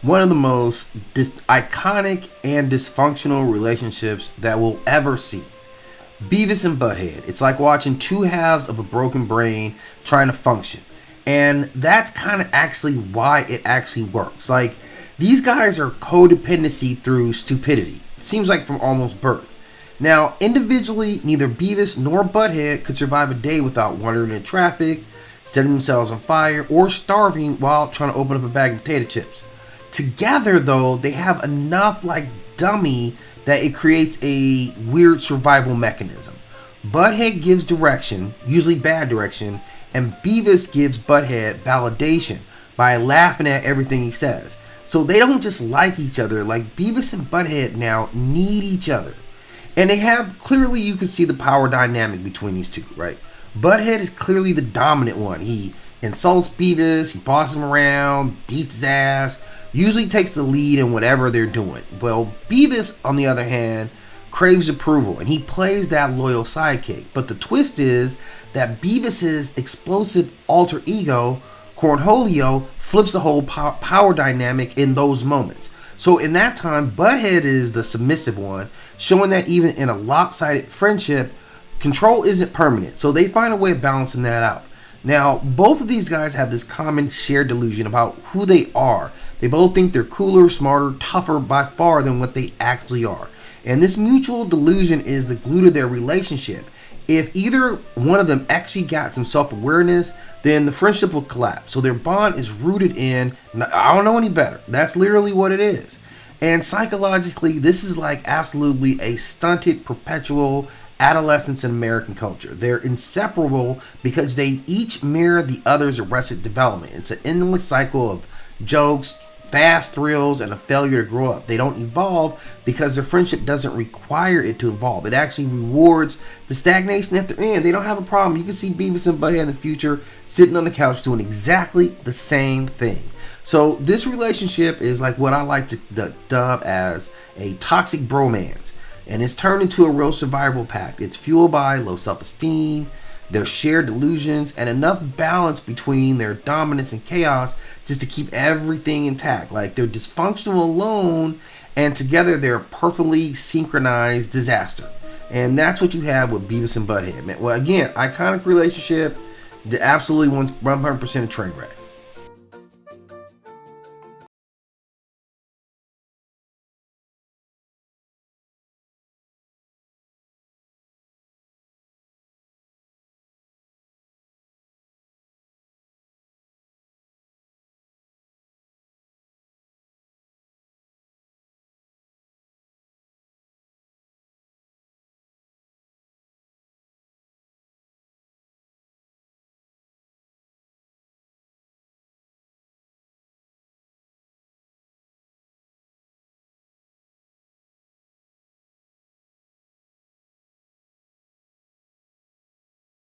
one of the most iconic and dysfunctional relationships that we'll ever see. Beavis and Butt-Head. It's like watching two halves of a broken brain trying to function. And that's kind of actually why it actually works. Like, these guys are codependency through stupidity. It seems like from almost birth. Now, individually, neither Beavis nor Butt-Head could survive a day without wandering in traffic, setting themselves on fire, or starving while trying to open up a bag of potato chips. Together, though, they have enough like dummy that it creates a weird survival mechanism. Butt-Head gives direction, usually bad direction, and Beavis gives Butt-Head validation by laughing at everything he says. So they don't just like each other, like Beavis and Butt-Head now need each other. And they have, clearly you can see the power dynamic between these two, right? Butt-Head is clearly the dominant one. He insults Beavis, he bosses him around, beats his ass, usually takes the lead in whatever they're doing. Well, Beavis, on the other hand, craves approval, and he plays that loyal sidekick. But the twist is that Beavis's explosive alter ego, Cornholio, flips the whole power dynamic in those moments. So in that time, Butt-Head is the submissive one, showing that even in a lopsided friendship, control isn't permanent. So they find a way of balancing that out. Now, both of these guys have this common shared delusion about who they are. They both think they're cooler, smarter, tougher by far than what they actually are. And this mutual delusion is the glue to their relationship. If either one of them actually got some self-awareness, then the friendship will collapse. So their bond is rooted in, I don't know any better. That's literally what it is. And psychologically, this is like absolutely a stunted, perpetual adolescence in American culture. They're inseparable because they each mirror the other's arrested development. It's an endless cycle of jokes, fast thrills, and a failure to grow up. They don't evolve because their friendship doesn't require it to evolve. It actually rewards the stagnation at the end. They don't have a problem. You can see Beavis and Butt-Head in the future sitting on the couch doing exactly the same thing. So this relationship is like what I like to dub as a toxic bromance. And it's turned into a real survival pact. It's fueled by low self-esteem, their shared delusions, and enough balance between their dominance and chaos just to keep everything intact. Like, they're dysfunctional alone, and together they're a perfectly synchronized disaster. And that's what you have with Beavis and Butt-Head, man. Well, again, iconic relationship, absolutely 100% a train wreck.